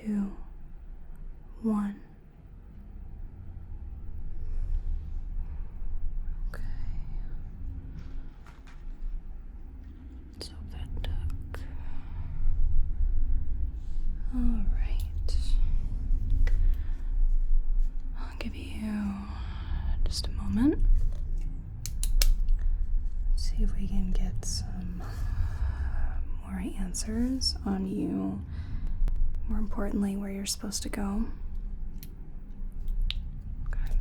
2, 1. Okay. So that took. All right. I'll give you just a moment. See if we can get some more answers on you. More importantly, where you're supposed to go. Okay.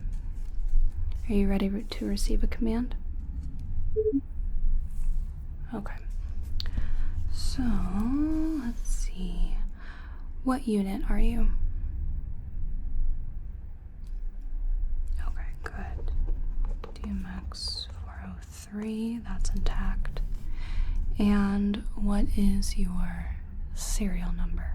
Are you ready to receive a command? Okay. So, let's see. What unit are you? Okay, good. DMX 403, that's intact. And what is your serial number?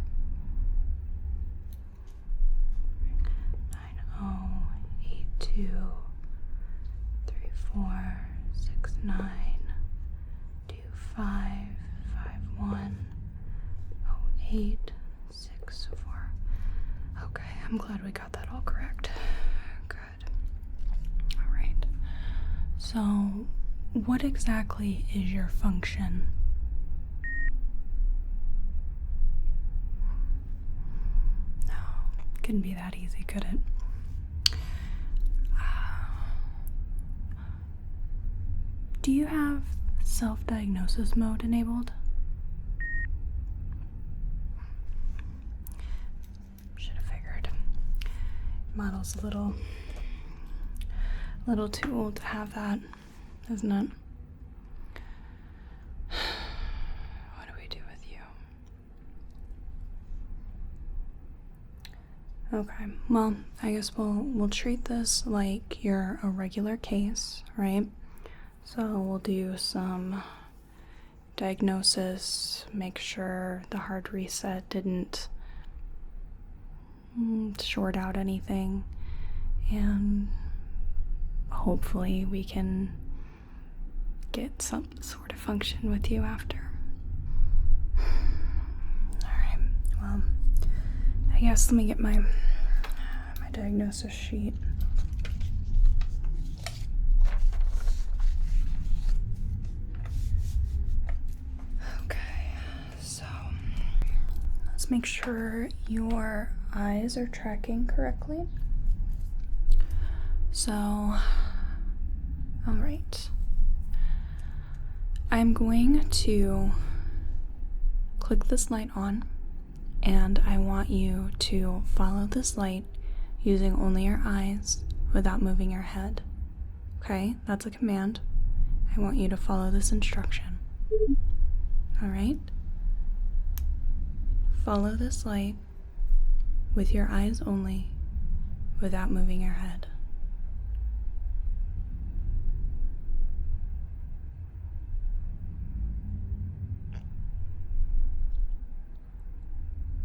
90834695510864. Okay, I'm glad we got that all correct. Good. All right. So, what exactly is your function? No, couldn't be that easy, could it? Do you have self-diagnosis mode enabled? Should have figured. Model's a little too old to have that, isn't it? What do we do with you? Okay, well, I guess we'll treat this like you're a regular case, right? So we'll do some diagnosis, make sure the hard reset didn't short out anything, and hopefully we can get some sort of function with you after. Alright, well, I guess let me get my diagnosis sheet. Make sure your eyes are tracking correctly. So, all right. I'm going to click this light on, and I want you to follow this light using only your eyes without moving your head. Okay, that's a command. I want you to follow this instruction. All right? Follow this light with your eyes only, without moving your head.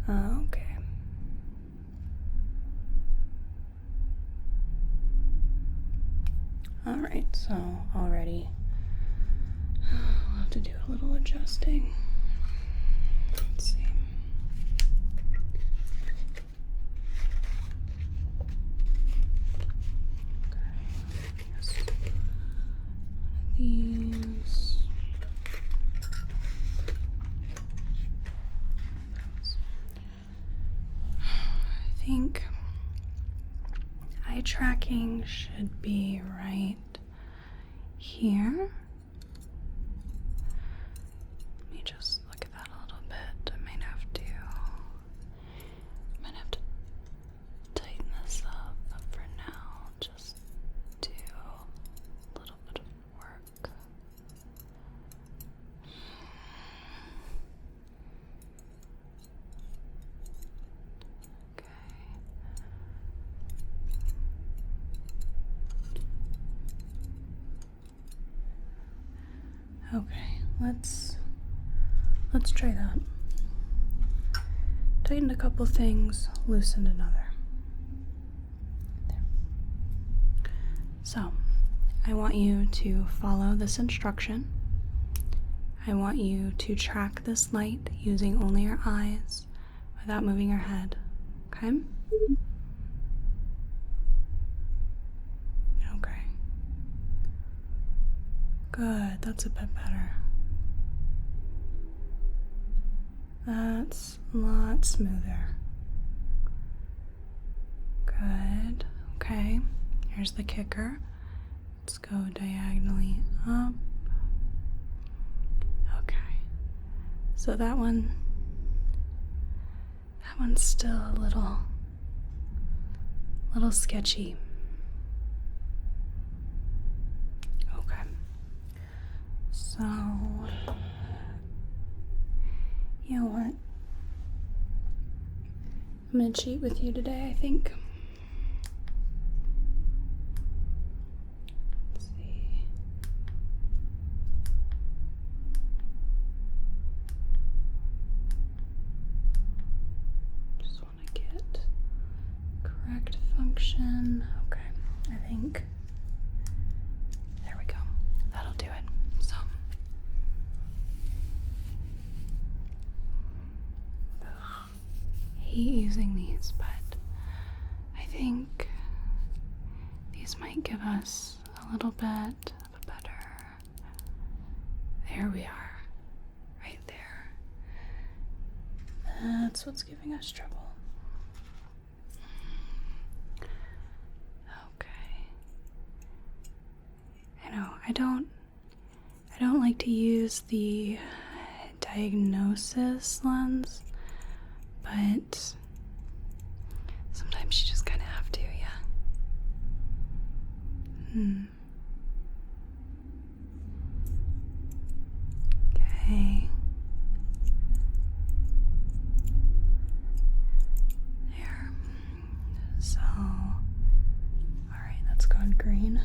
Okay. Alright, so already I'll have to do a little adjusting. Let's see. These. I think eye tracking should be right here. Let me just look at that a little bit. I might have to tighten this up, but for now, just do a little bit of work. Okay, let's try that. Tightened a couple things, loosened another. There. So, I want you to follow this instruction. I want you to track this light using only your eyes without moving your head. Okay? Okay. Good, that's a bit better. That's a lot smoother. Good. Okay, here's the kicker. Let's go diagonally up. Okay. So that one's still a little sketchy. Okay. So, you know what? I'm gonna cheat with you today, I think. Let's see. Just want to get correct function. Okay, I think. There we go. That'll do it. So. Hate using these, but I think these might give us a little bit of a better. There we are, right there. That's what's giving us trouble. Okay. I know I don't like to use the diagnosis lens. But sometimes you just kind of have to, yeah. Okay. There. So, alright, that's gone green.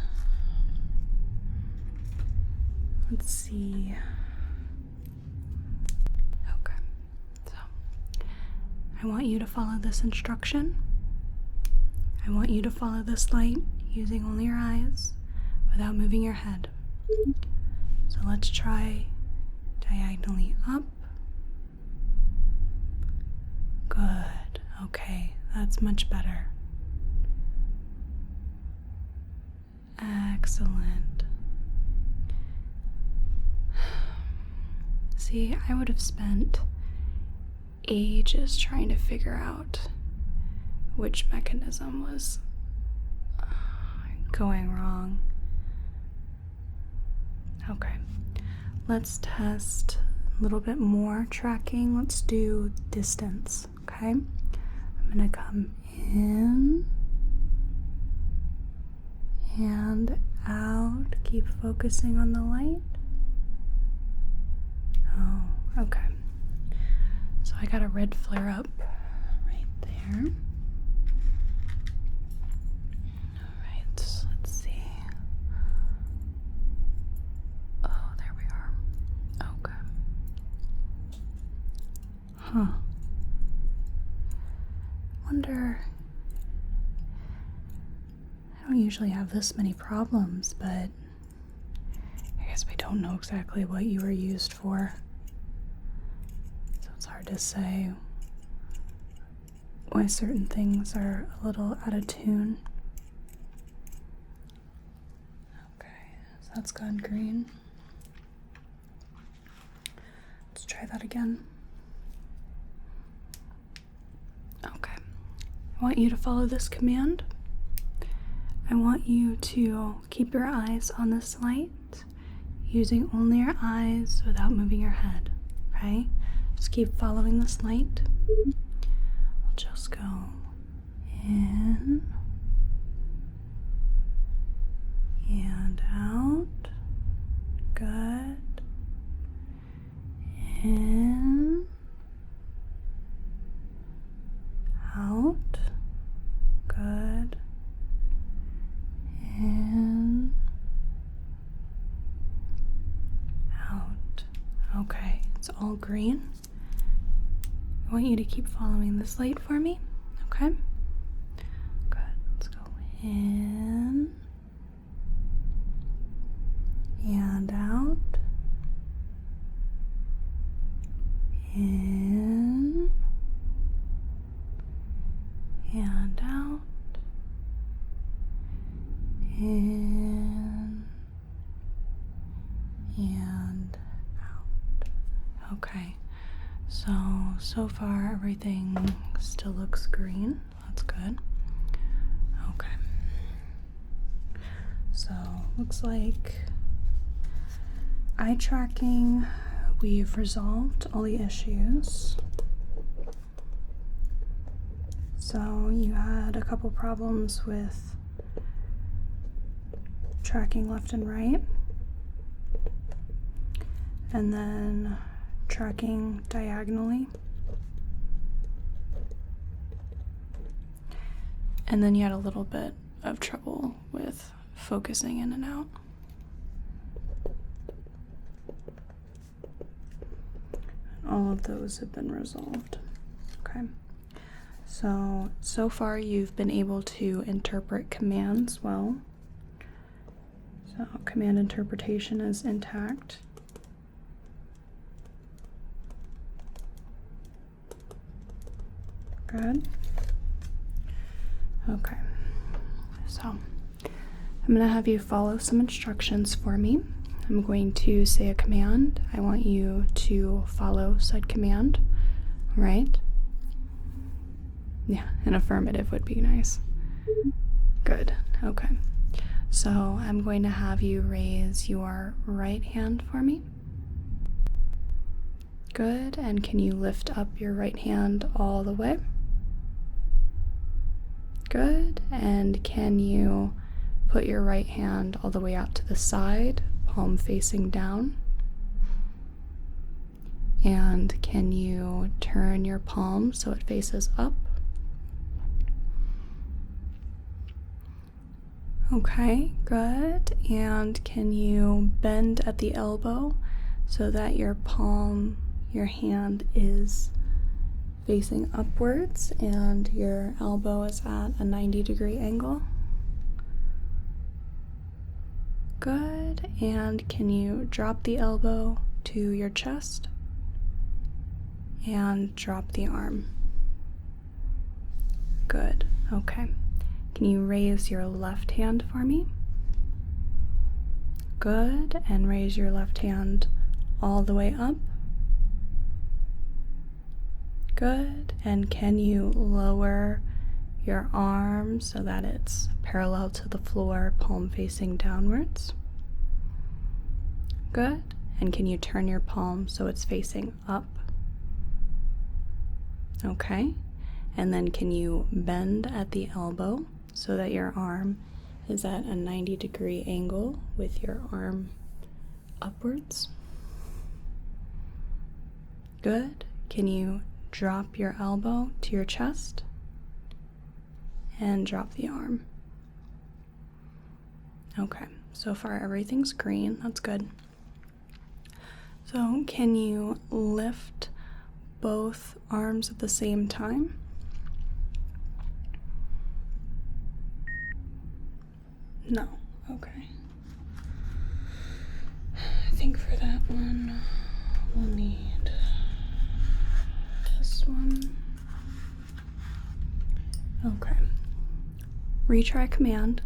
Let's see. I want you to follow this instruction. I want you to follow this light using only your eyes without moving your head. So let's try diagonally up. Good. Okay, that's much better. Excellent. See, I would have spent ages trying to figure out which mechanism was going wrong. Okay, let's test a little bit more tracking. Let's do distance, okay? I'm gonna come in and out. Keep focusing on the light. Oh, okay. So I got a red flare up right there. Alright, let's see. Oh, there we are. Okay. Huh. Wonder. I don't usually have this many problems, but I guess we don't know exactly what you were used for. It's hard to say why certain things are a little out of tune. Okay, so that's gone green. Let's try that again. Okay, I want you to follow this command. I want you to keep your eyes on this light, using only your eyes without moving your head, okay? Just keep following this light. I'll just go in and out. Good. In. Out. Good. In. Out. Okay, it's all green. I want you to keep following this light for me, okay? Good. Let's go in and out. In In and out. Okay, so far everything still looks green. That's good. Okay. So, looks like eye tracking, we've resolved all the issues. So, you had a couple problems with tracking left and right, and then tracking diagonally, and then you had a little bit of trouble with focusing in and out. All of those have been resolved. Okay. So far you've been able to interpret commands well. So command interpretation is intact. Good. Okay. So I'm going to have you follow some instructions for me. I'm going to say a command. I want you to follow said command. All right? Yeah, an affirmative would be nice. Good. Okay. So I'm going to have you raise your right hand for me. Good. And can you lift up your right hand all the way? Good. And can you put your right hand all the way out to the side, palm facing down? And can you turn your palm so it faces up? Okay, good. And can you bend at the elbow so that your palm, your hand is facing upwards and your elbow is at a 90-degree angle? Good. And can you drop the elbow to your chest and drop the arm? Good. Okay. Can you raise your left hand for me? Good. And raise your left hand all the way up. Good. And can you lower your arm so that it's parallel to the floor, palm facing downwards? Good. And can you turn your palm so it's facing up? Okay. And then can you bend at the elbow so that your arm is at a 90-degree angle with your arm upwards? Good. Can you drop your elbow to your chest and drop the arm? Okay, so far everything's green. That's good. So can you lift both arms at the same time? No. Okay. I think for that one we'll need this one. Okay. Retry command.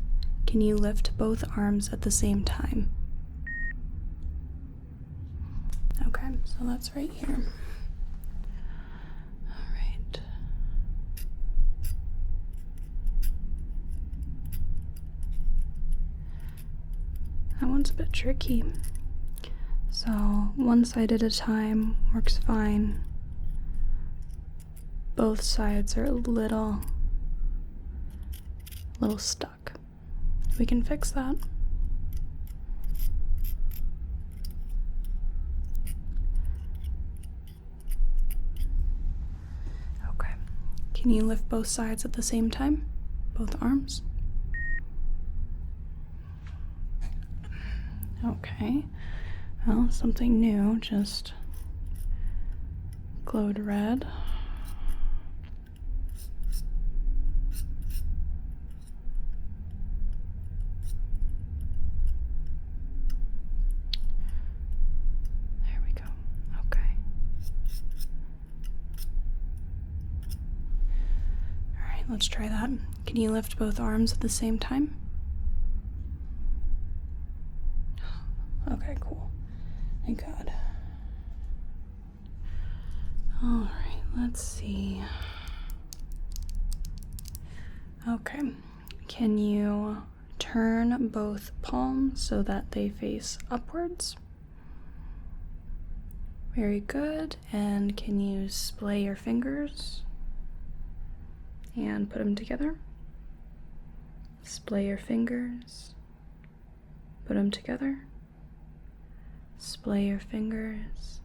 Can you lift both arms at the same time? Okay, so that's right here. All right. That one's a bit tricky. So one side at a time works fine. Both sides are a little stuck. We can fix that. Okay. Can you lift both sides at the same time? Both arms? Okay. Well, something new just glowed red. Let's try that. Can you lift both arms at the same time? Okay, cool. Thank God. All right, let's see. Okay, can you turn both palms so that they face upwards? Very good. And can you splay your fingers and put them together? Splay your fingers, put them together. Splay your fingers,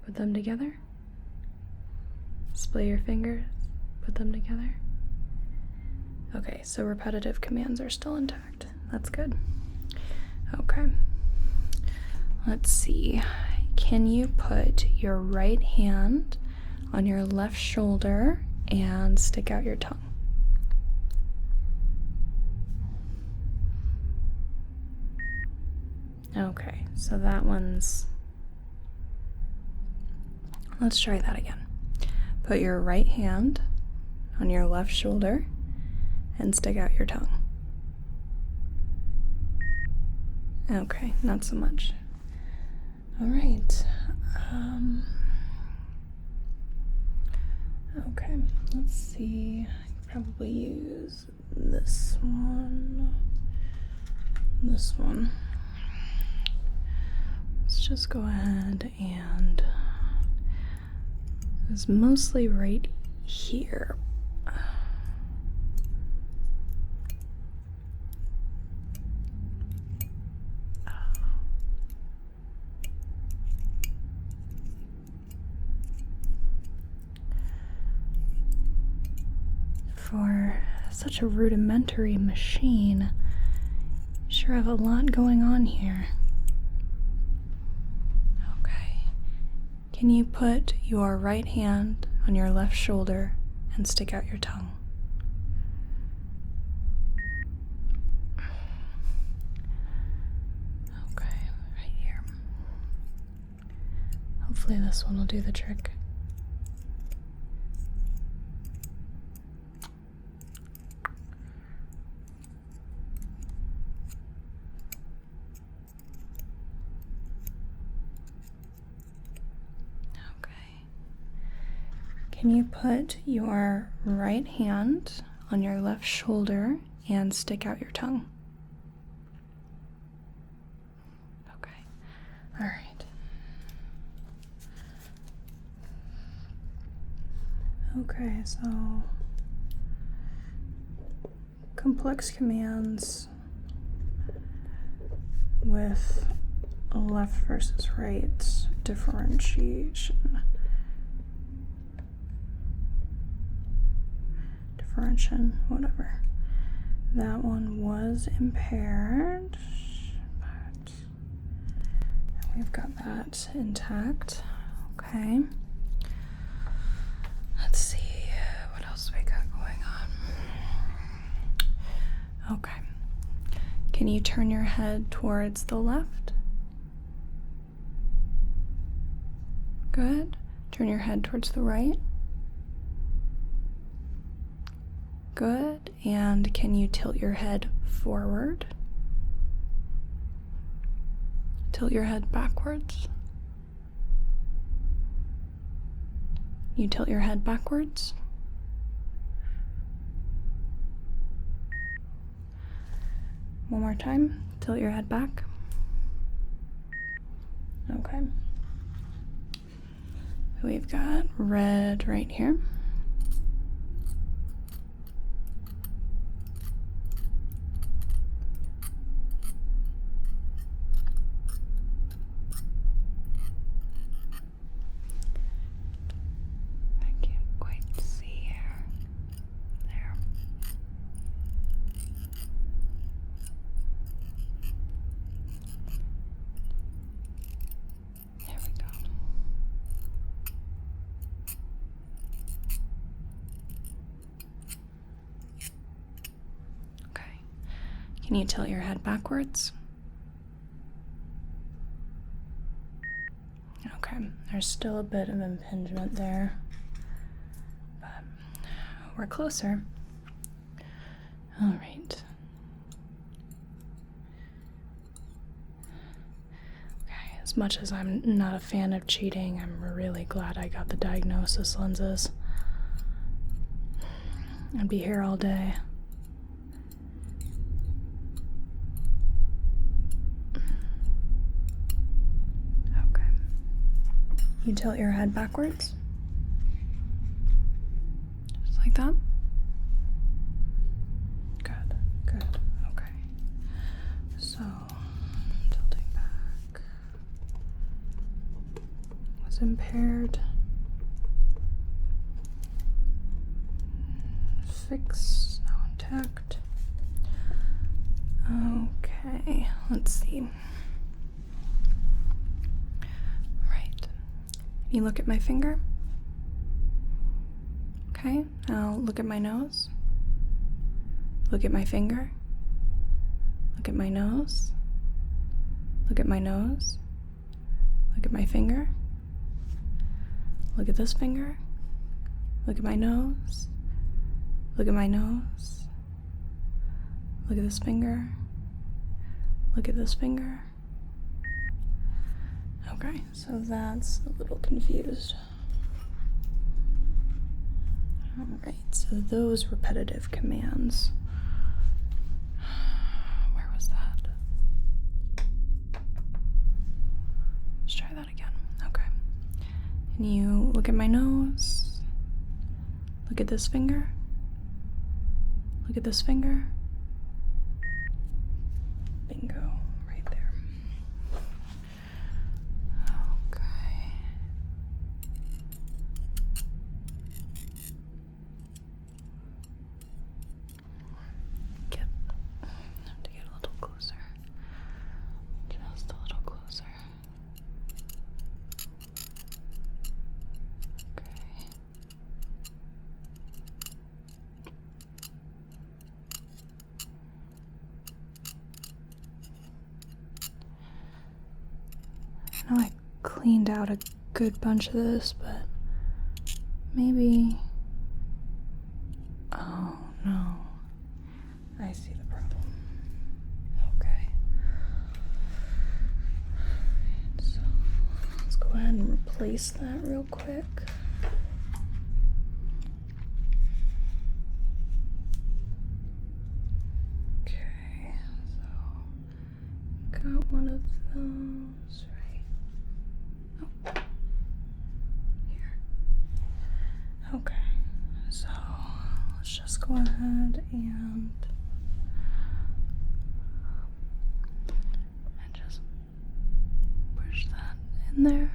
put them together. Splay your fingers, put them together. Okay, so repetitive commands are still intact. That's good. Okay. Let's see. Can you put your right hand on your left shoulder and stick out your tongue? Okay, so that one's... Let's try that again. Put your right hand on your left shoulder and stick out your tongue. Okay, not so much. All right. Okay, let's see. I could probably use this one. This one. Let's just go ahead and it's mostly right here. For such a rudimentary machine, you sure have a lot going on here. Okay. Can you put your right hand on your left shoulder and stick out your tongue? Okay, right here. Hopefully this one will do the trick. Can you put your right hand on your left shoulder and stick out your tongue? Okay. All right. Okay, so complex commands with left versus right differentiation. Whatever. That one was impaired, but we've got that intact. Okay. Let's see what else we got going on. Okay. Can you turn your head towards the left? Good. Turn your head towards the right. Good. And can you tilt your head forward? Tilt your head backwards. You tilt your head backwards. One more time. Tilt your head back. Okay. We've got red right here. Can you tilt your head backwards? Okay, there's still a bit of impingement there, but we're closer. All right. As much as I'm not a fan of cheating, I'm really glad I got the Diagnosis lenses. I'd be here all day. Okay. You tilt your head backwards. Just like that. Good, good. Okay. So, tilting back. Was impaired. Fix, now intact. Okay, let's see. Right. You look at my finger. Okay, now look at my nose. Look at my finger. Look at my nose. Look at my nose. Look at my finger. Look at this finger. Look at my nose. Look at my nose. Look at this finger. Look at this finger. Okay, so that's a little confused. Alright, so those repetitive commands. Where was that? Let's try that again. Okay. And you look at my nose. Look at this finger. Look at this finger. Bingo, right there. Okay. Have to get a little closer. Just a little closer. Okay. I know I cleaned out a good bunch of this, but maybe... Oh, no. I see the problem. Okay. So, let's go ahead and replace that real quick. Okay, so got one of those right. Here. Okay, so let's just go ahead and just push that in there.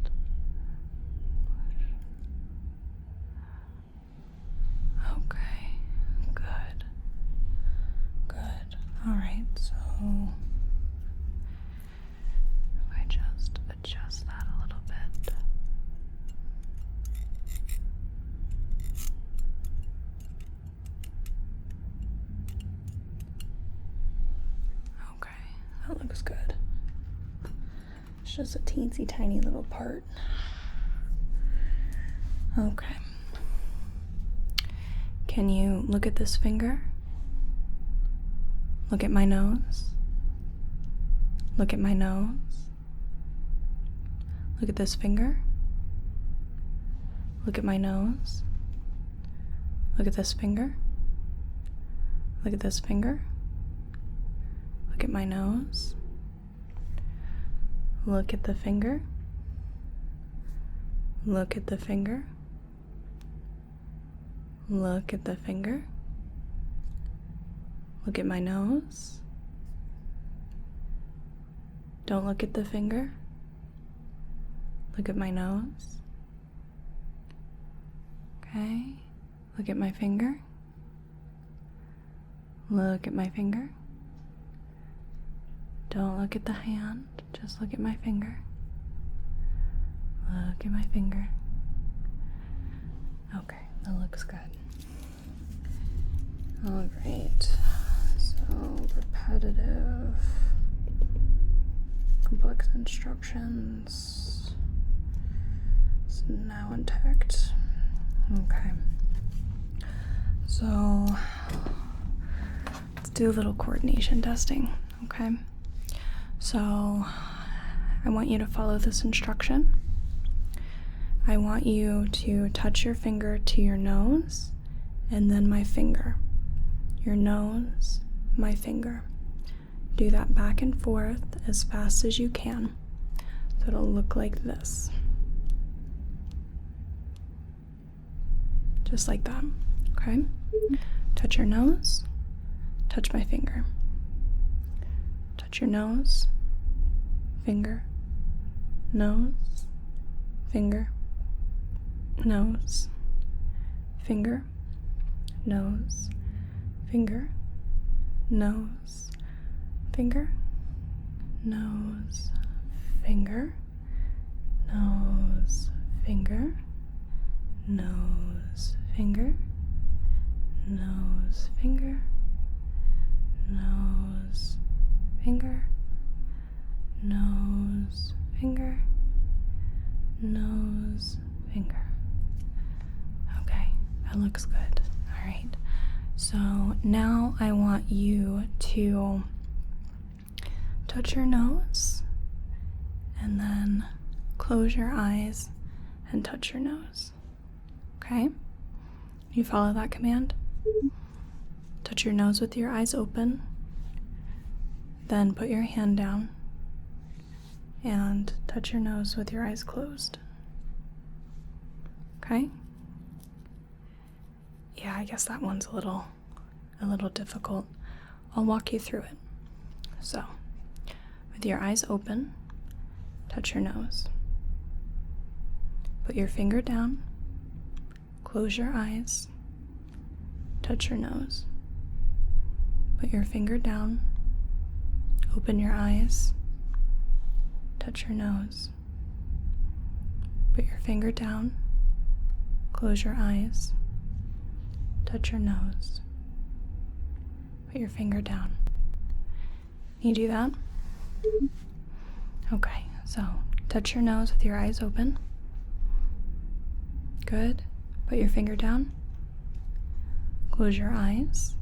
Just push. Okay, good. Good. All right, so if I just adjust that a little bit. Okay, that looks good. It's just a teensy tiny little part. Okay. Can you look at this finger? Look at my nose. Look at my nose. Look at this finger. Look at my nose. Look at this finger. Look at this finger. Look at my nose. Look at the finger. Look at the finger. Look at the finger. Look at my nose. Don't look at the finger. Look at my nose. Okay. Look at my finger. Look at my finger. Don't look at the hand. Just look at my finger. Look at my finger. Okay, that looks good. All right. So, repetitive, complex instructions. It's now intact. Okay. So, let's do a little coordination testing, okay? So, I want you to follow this instruction. I want you to touch your finger to your nose and then my finger. Your nose, my finger. Do that back and forth as fast as you can. So it'll look like this. Just like that, okay? Touch your nose, touch my finger. Touch your nose, finger, nose, finger, nose, finger, nose, finger, nose, finger, nose, finger, nose, finger, nose, finger, nose, finger, nose, finger, nose, finger, nose, finger. Okay, that looks good. All right. So now I want you to touch your nose and then close your eyes and touch your nose. Okay? You follow that command? Touch your nose with your eyes open, then put your hand down and touch your nose with your eyes closed. Okay? Yeah, I guess that one's a little difficult. I'll walk you through it. So, with your eyes open, touch your nose. Put your finger down, close your eyes, touch your nose. Put your finger down, open your eyes, touch your nose. Put your finger down, close your eyes, touch your nose. Put your finger down. Can you do that? Okay, so touch your nose with your eyes open. Good. Put your finger down, close your eyes,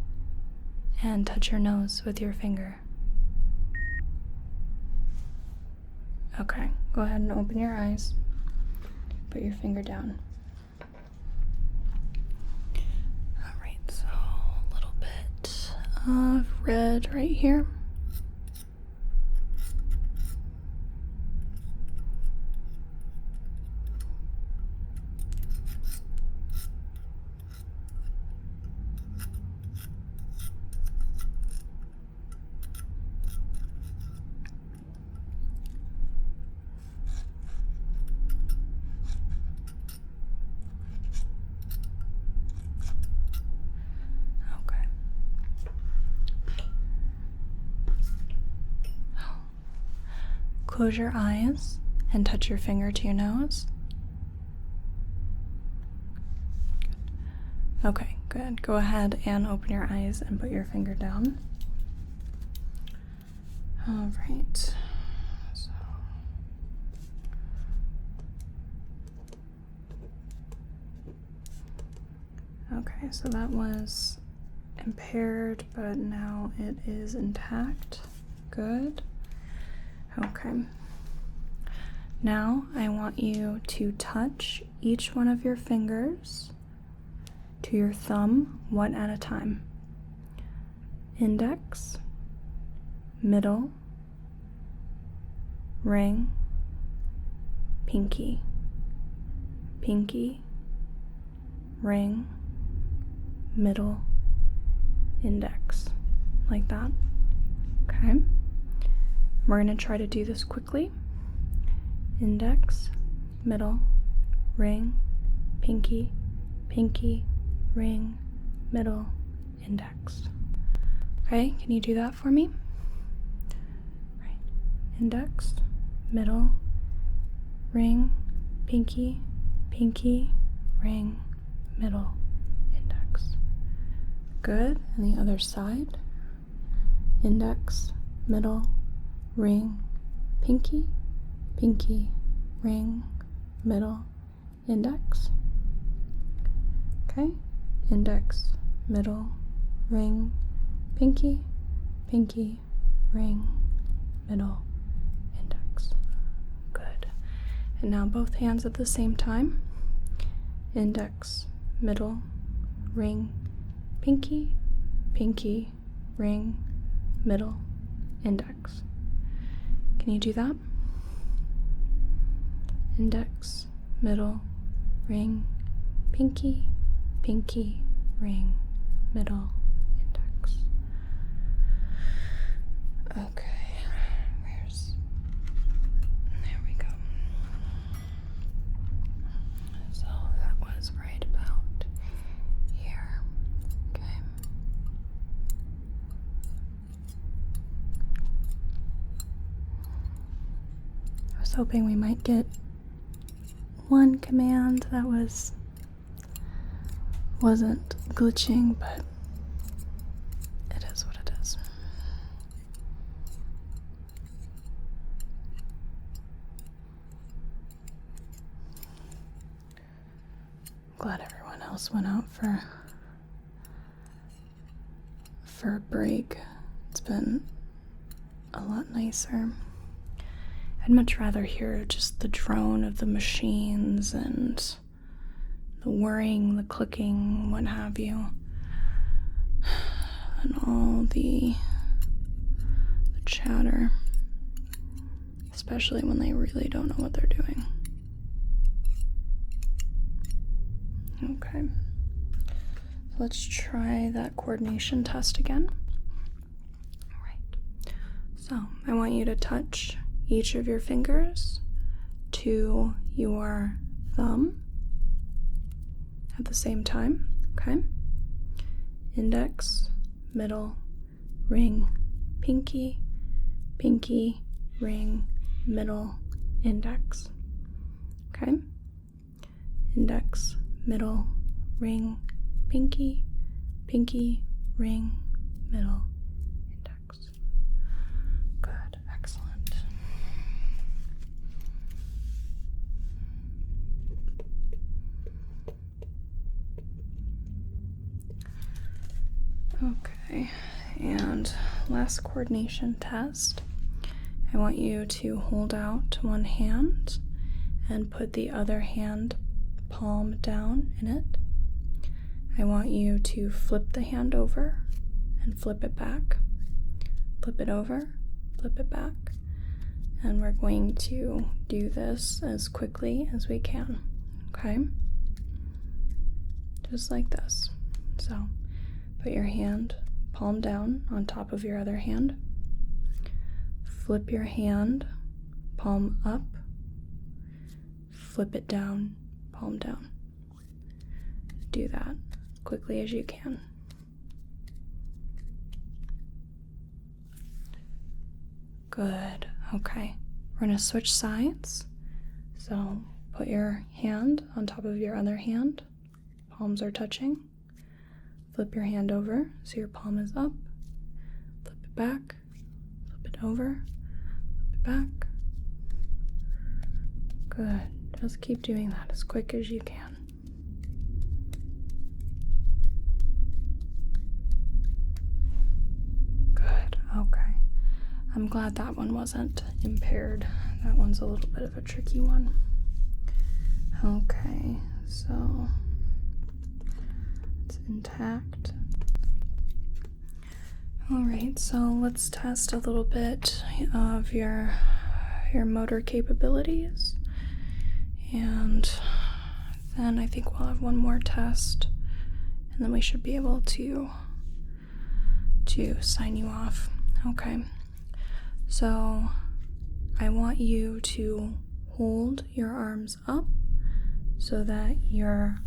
and touch your nose with your finger. Okay, go ahead and open your eyes. Put your finger down. Alright, so a little bit of red right here. Close your eyes and touch your finger to your nose. Okay, good. Go ahead and open your eyes and put your finger down. All right. Okay, so that was impaired, but now it is intact. Good. Okay. Now I want you to touch each one of your fingers to your thumb, one at a time. Index, middle, ring, pinky, pinky, ring, middle, index, like that. Okay. We're going to try to do this quickly. Index, middle, ring, pinky, pinky, ring, middle, index. Okay, can you do that for me? Right. Index, middle, ring, pinky, pinky, ring, middle, index. Good. And the other side. Index, middle, ring, pinky, pinky, ring, middle, index. Okay, index, middle, ring, pinky, pinky, ring, middle, index. And now both hands at the same time. Index, middle, ring, pinky, pinky, ring, middle, index. Can you do that? Index, middle, ring, pinky, pinky, ring, middle, index. Okay, there we go. So that was right about here. Okay. I was hoping we might get one command that wasn't glitching, but it is what it is. Glad everyone else went out for a break. It's been a lot nicer. I'd much rather hear just the drone of the machines and the whirring, the clicking, what have you, and all the chatter, especially when they really don't know what they're doing. Okay, so let's try that coordination test again. All right, so I want you to touch each of your fingers to your thumb at the same time, okay? Index, middle, ring, pinky, pinky, ring, middle, index, okay? Index, middle, ring, pinky, pinky, ring, middle, index. Good, excellent. Okay, and last coordination test. I want you to hold out one hand and put the other hand palm down in it. I want you to flip the hand over and flip it back. Flip it over, flip it back. And we're going to do this as quickly as we can, okay? Just like this. So, put your hand palm down on top of your other hand. Flip your hand palm up. Flip it down, palm down. Do that as quickly as you can. Good. Okay. We're going to switch sides. So put your hand on top of your other hand. Palms are touching. Flip your hand over so your palm is up. Flip it back. Flip it over. Flip it back. Good. Just keep doing that as quick as you can. Good. Okay. I'm glad that one wasn't impaired. That one's a little bit of a tricky one. Okay, so it's intact. All right, so let's test a little bit of your motor capabilities. And then I think we'll have one more test, and then we should be able to sign you off. Okay. So I want you to hold your arms up so that your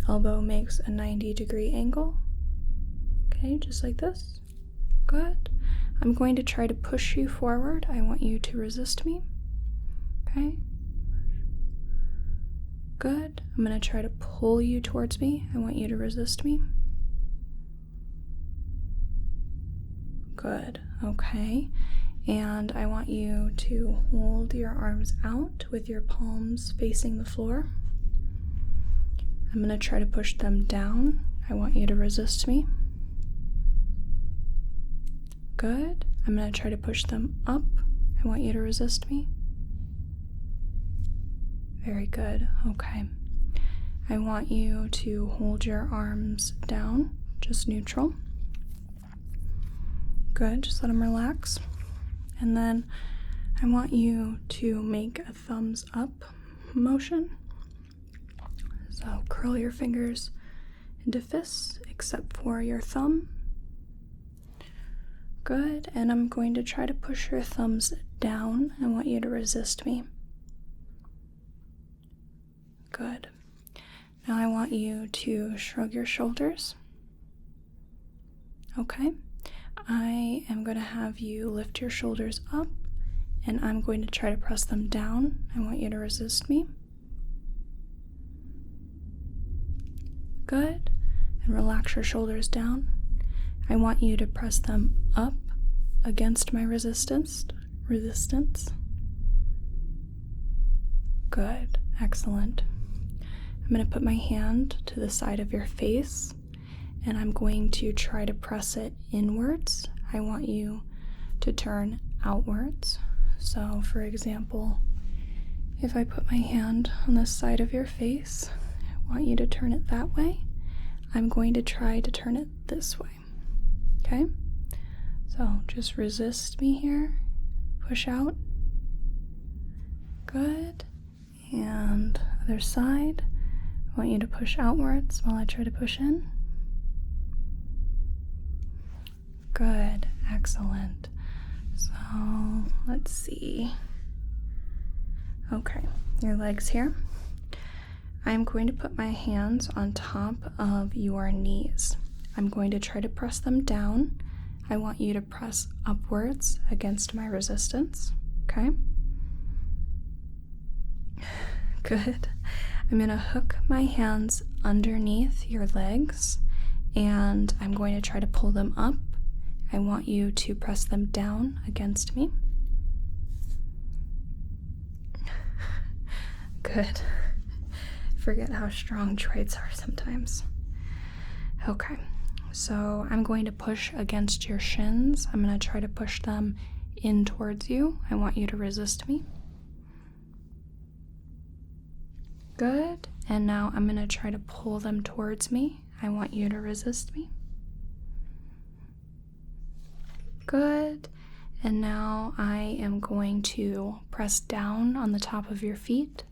elbow makes a 90-degree angle. Okay, just like this. Good. I'm going to try to push you forward. I want you to resist me. Okay. Good. I'm going to try to pull you towards me. I want you to resist me. Good. Okay. And I want you to hold your arms out with your palms facing the floor. I'm going to try to push them down. I want you to resist me. Good. I'm going to try to push them up. I want you to resist me. Very good. Okay. I want you to hold your arms down, just neutral. Good, just let them relax. And then I want you to make a thumbs up motion. So curl your fingers into fists, except for your thumb. Good, and I'm going to try to push your thumbs down. I want you to resist me. Good. Now I want you to shrug your shoulders. Okay. I am going to have you lift your shoulders up, and I'm going to try to press them down. I want you to resist me. Good. And relax your shoulders down. I want you to press them up against my resistance. Good. Excellent. I'm going to put my hand to the side of your face, and I'm going to try to press it inwards. I want you to turn outwards. So, for example, if I put my hand on the side of your face, I want you to turn it that way. I'm going to try to turn it this way. Okay? So, just resist me here. Push out. Good. And other side. I want you to push outwards while I try to push in. Good, excellent. So, let's see. Okay, your legs here. I'm going to put my hands on top of your knees. I'm going to try to press them down. I want you to press upwards against my resistance, okay? Good. I'm going to hook my hands underneath your legs, and I'm going to try to pull them up. I want you to press them down against me. Good. Forget how strong trites are sometimes. Okay, so I'm going to push against your shins. I'm going to try to push them in towards you. I want you to resist me. Good. And now I'm going to try to pull them towards me. I want you to resist me. Good. And now I am going to press down on the top of your feet.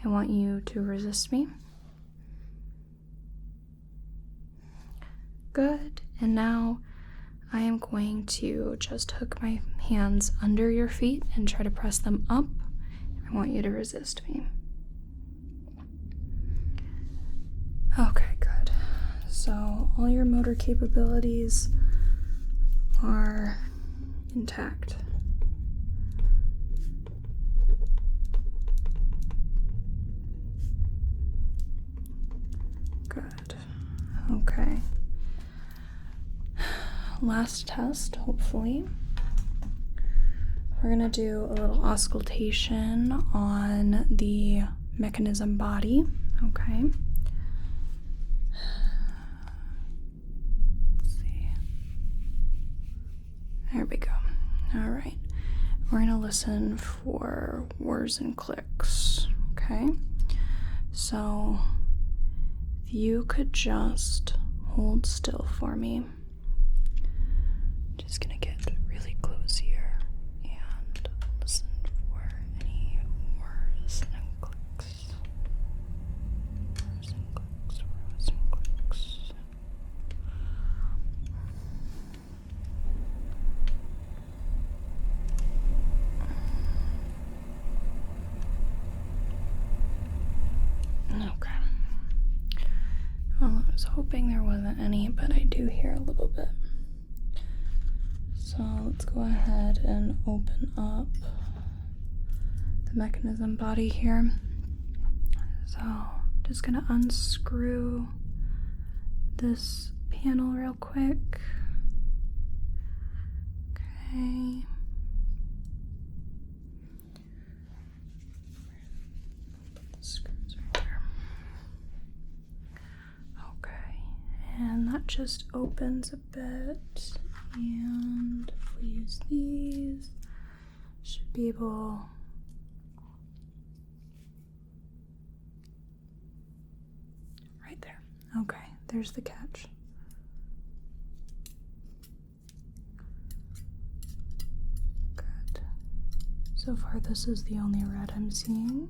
I want you to resist me. Good. And now I am going to just hook my hands under your feet and try to press them up. I want you to resist me. Okay, good. So all your motor capabilities are intact. Good. Okay. Last test, hopefully. We're going to do a little auscultation on the mechanism body, okay? Let's see. There we go. All right. We're going to listen for whirs and clicks, okay? So, if you could just hold still for me. Just gonna get really close here and listen for any whirs and clicks. Whirs and clicks, whirs and clicks. Okay. Well, I was hoping there wasn't any, but I do hear a little bit. So let's go ahead and open up the mechanism body here. So just gonna unscrew this panel real quick. Okay. Put the screws right there. Okay, and that just opens a bit. And if we use these, should be able Okay, there's the catch. Good. So far, this is the only red I'm seeing.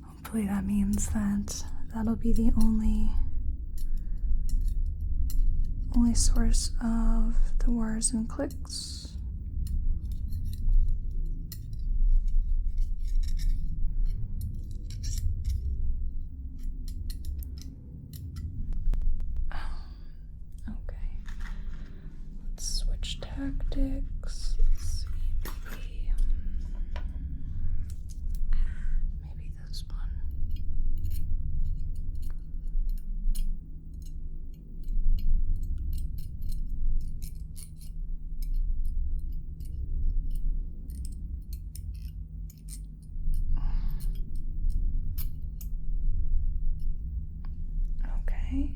Hopefully that means that that'll be the only source of the whirs and clicks. Okay. Let's switch tactics. Let's see, maybe this one. Okay,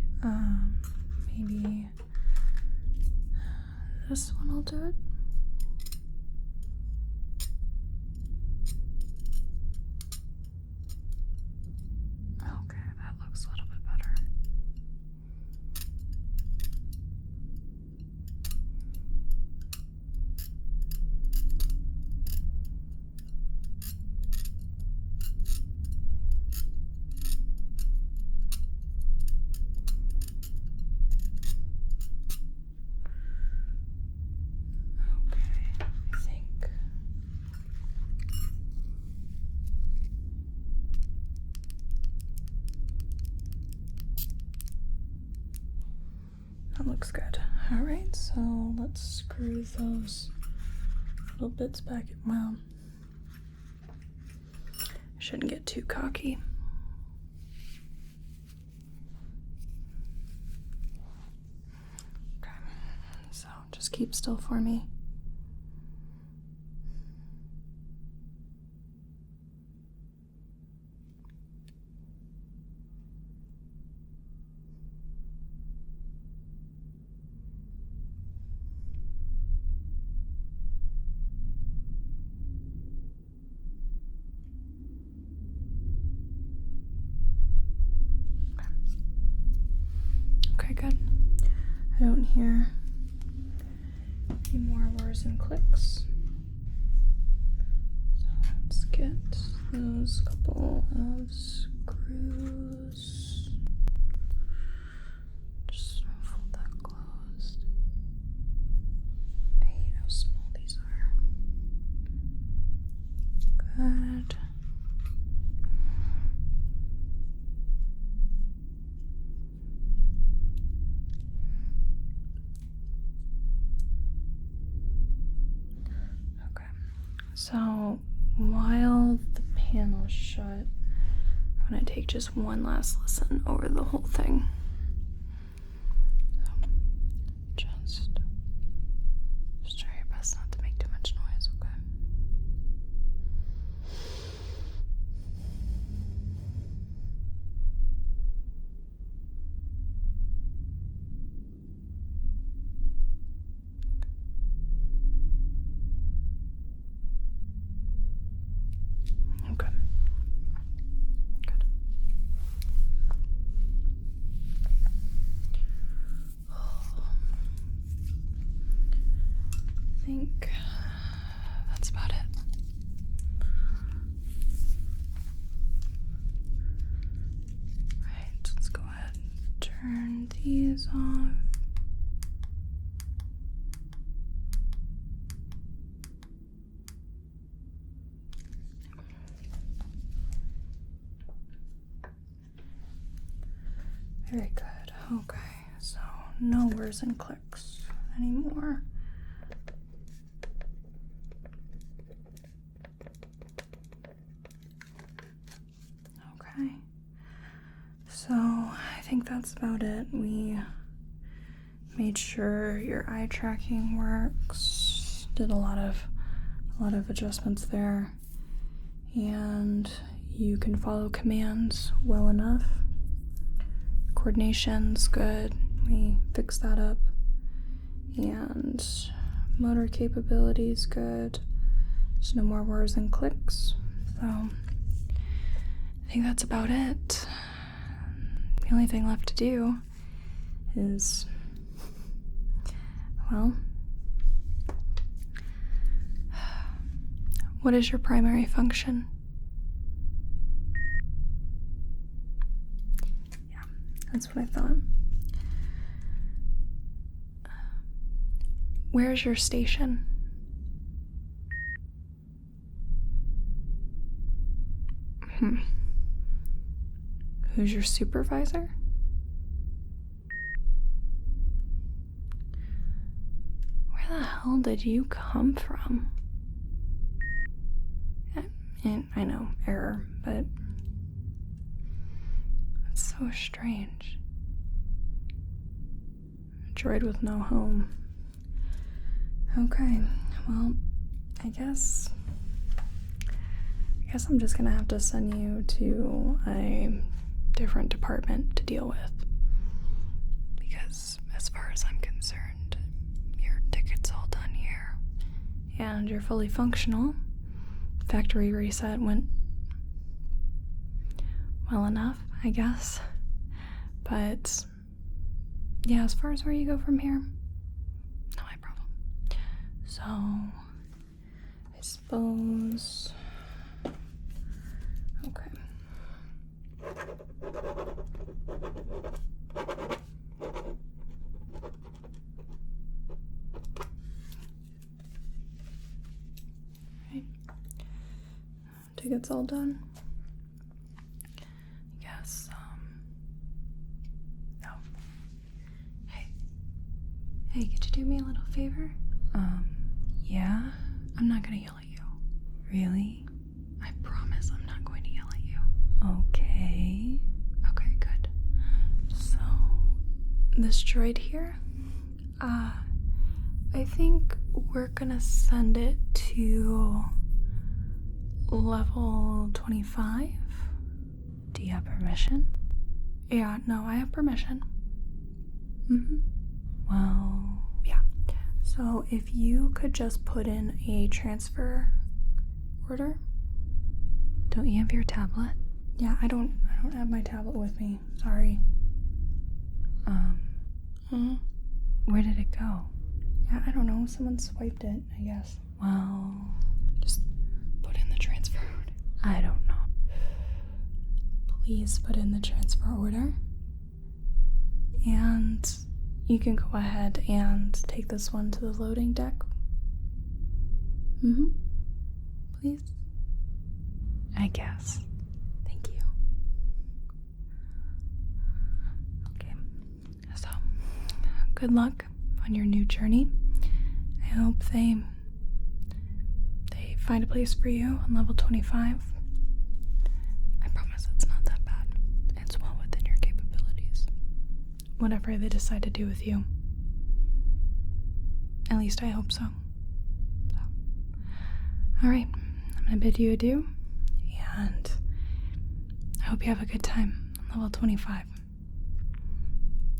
maybe this one will do it. Okay, that looks a little bit better. That looks good. All right, so let's screw those little bits back. Well, I shouldn't get too cocky. Okay, so just keep still for me. Okay, good. I don't hear any more whirs and clicks. So let's get those couple of screws. Just fold that closed. I hate how small these are. Good. So while the panel's shut, I'm gonna take just one last listen over the whole thing. So just try your best not to make too much noise, okay? I think that's about it. Right, let's go ahead and turn these off. Very good. Okay, so no whirs and clicks anymore. Okay, so I think that's about it. We made sure your eye tracking works, did a lot of adjustments there, and you can follow commands well enough. Coordination's good. We fixed that up, and motor capability's good. There's no more whirs and clicks, so I think that's about it. the only thing left to do is, well, what is your primary function? Yeah, that's what I thought. Where's your station? Who's your supervisor? Where the hell did you come from? And I know, error, but it's so strange. A droid with no home. Okay, well, I guess I'm just gonna have to send you to a different department to deal with. Because as far as I'm concerned, your ticket's all done here. And you're fully functional. Factory reset went well enough, I guess. But yeah, as far as where you go from here, not my problem. So I suppose, okay. Right. Ticket's all done. Yes, oh. Hey, could you do me a little favor? Yeah? I'm not gonna yell at you. Really? I promise I'm not going to yell at you. Okay. Okay, good. So, this droid here, I think we're gonna send it to level 25. Do you have permission? Yeah, no, I have permission. Well, yeah. So if you could just put in a transfer order. Don't you have your tablet? Yeah, I don't have my tablet with me. Sorry. Where did it go? Yeah, I don't know. Someone swiped it, I guess. Well, just put in the transfer order. I don't know. Please put in the transfer order. And you can go ahead and take this one to the loading deck. Please? I guess. Thank you. Okay. So, good luck on your new journey. I hope they find a place for you on level 25. I promise it's not that bad. It's well within your capabilities. Whatever they decide to do with you. At least I hope so. Alright, I'm gonna bid you adieu, and I hope you have a good time on level 25.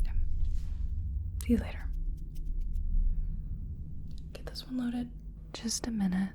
Yeah. See you later. Get this one loaded. Just a minute.